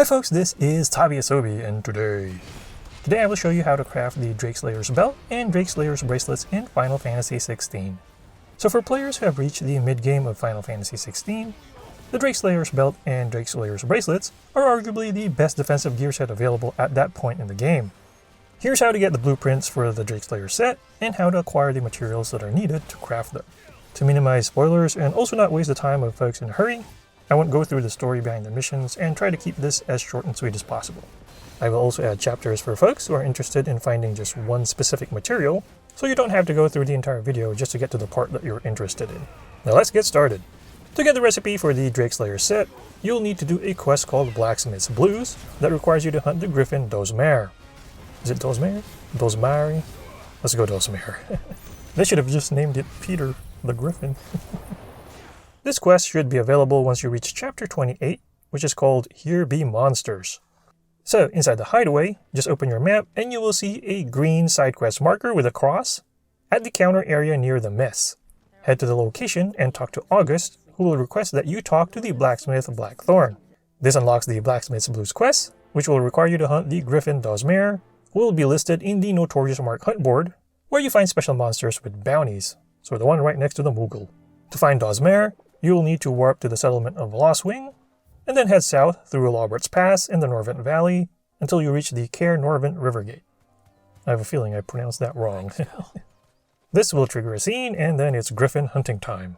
Hi folks, this is Tabiasobi, and today I will show you how to craft the Drakeslayer's Belt and Drakeslayer's Bracelets in Final Fantasy XVI. So for players who have reached the mid-game of Final Fantasy XVI, the Drakeslayer's Belt and Drakeslayer's Bracelets are arguably the best defensive gear set available at that point in the game. Here's how to get the blueprints for the Drakeslayer set, and how to acquire the materials that are needed to craft them. To minimize spoilers and also not waste the time of folks in a hurry, I won't go through the story behind the missions and try to keep this as short and sweet as possible. I will also add chapters for folks who are interested in finding just one specific material, so you don't have to go through the entire video just to get to the part that you're interested in. Now let's get started. To get the recipe for the Drakeslayer set, you'll need to do a quest called Blacksmith's Blues that requires you to hunt the griffin Dozmare. Is it Dozmare? Dozmare? Let's go Dozmare. They should have just named it Peter the Griffin. This quest should be available once you reach chapter 28, which is called Here Be Monsters. So inside the hideaway, just open your map and you will see a green side quest marker with a cross at the counter area near the mess. Head to the location and talk to August, who will request that you talk to the blacksmith Blackthorn. This unlocks the Blacksmith's Blues quest, which will require you to hunt the griffin Dozmare, who will be listed in the Notorious Mark Hunt board, where you find special monsters with bounties, so the one right next to the Moogle. To find Dozmare, you will need to warp to the settlement of Losswing, and then head south through Lawbert's Pass in the Norvent Valley until you reach the Caer Norvent Rivergate. I have a feeling I pronounced that wrong. This will trigger a scene, and then it's griffin hunting time.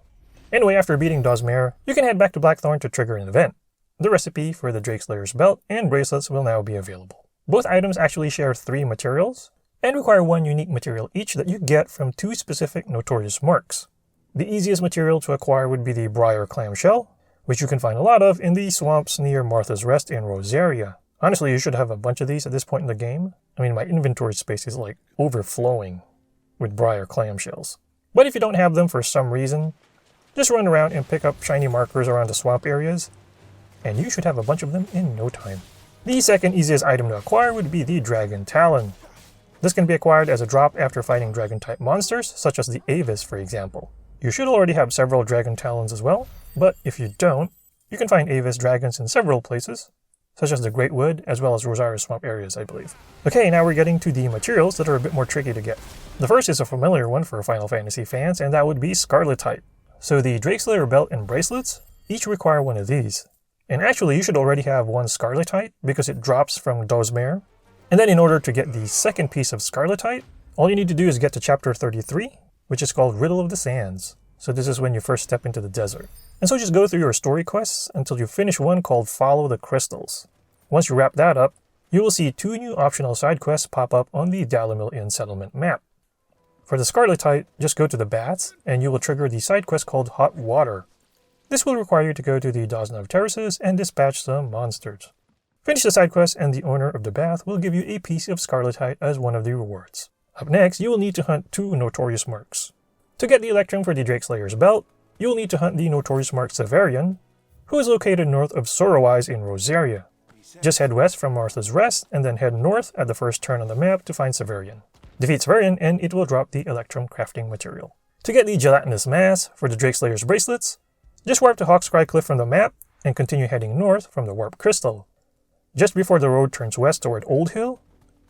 Anyway, after beating Dozmare, you can head back to Blackthorn to trigger an event. The recipe for the Drakeslayer's Belt and Bracelets will now be available. Both items actually share 3 materials, and require 1 unique material each that you get from 2 specific notorious marks. The easiest material to acquire would be the Briar clamshell, which you can find a lot of in the swamps near Martha's Rest in Rosaria. Honestly, you should have a bunch of these at this point in the game. I mean, my inventory space is like overflowing with Briar clamshells. But if you don't have them for some reason, just run around and pick up shiny markers around the swamp areas, and you should have a bunch of them in no time. The second easiest item to acquire would be the Dragon Talon. This can be acquired as a drop after fighting dragon-type monsters, such as the Avis, for example. You should already have several Dragon Talons as well, but if you don't, you can find Avis dragons in several places, such as the Great Wood, as well as Rosaria swamp areas, I believe. Okay, now we're getting to the materials that are a bit more tricky to get. The first is a familiar one for Final Fantasy fans, and that would be Scarletite. So the Drakeslayer Belt and Bracelets each require one of these. And actually, you should already have one Scarletite, because it drops from Dozmare. And then in order to get the second piece of Scarletite, all you need to do is get to chapter 33, which is called Riddle of the Sands. So this is when you first step into the desert. And so just go through your story quests until you finish one called Follow the Crystals. Once you wrap that up, you will see 2 new optional side quests pop up on the Dalimil Inn settlement map. For the Scarletite, just go to the baths, and you will trigger the side quest called Hot Water. This will require you to go to the Dosnav Terraces and dispatch some monsters. Finish the side quest, and the owner of the bath will give you a piece of Scarletite as one of the rewards. Up next, you will need to hunt 2 notorious marks. To get the Electrum for the Drakeslayer's Belt, you will need to hunt the notorious mark Severian, who is located north of Sorrowise in Rosaria. Just head west from Martha's Rest, and then head north at the first turn on the map to find Severian. Defeat Severian, and it will drop the Electrum crafting material. To get the Gelatinous Mass for the Drakeslayer's Bracelets, just warp to Hawkscry Cliff from the map, and continue heading north from the Warp Crystal. Just before the road turns west toward Old Hill,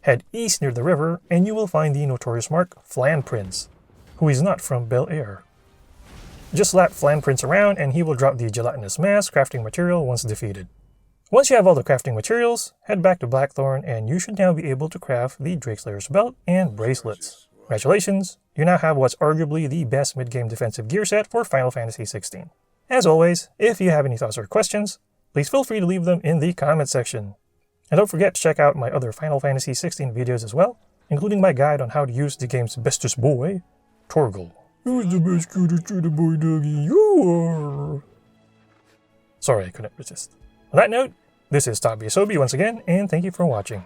head east near the river, and you will find the notorious mark Flan Prince, who is not from Bel Air. Just slap Flan Prince around and he will drop the Gelatinous Mass crafting material once defeated. Once you have all the crafting materials, head back to Blackthorn and you should now be able to craft the Drakeslayer's Belt and Bracelets. Congratulations, you now have what's arguably the best mid-game defensive gear set for Final Fantasy XVI. As always, if you have any thoughts or questions, please feel free to leave them in the comment section. And don't forget to check out my other Final Fantasy XVI videos as well, including my guide on how to use the game's bestest boy, Torgal. Who's the best cuter boy doggy? You are! Sorry, I couldn't resist. On that note, this is Tabiasobi once again, and thank you for watching.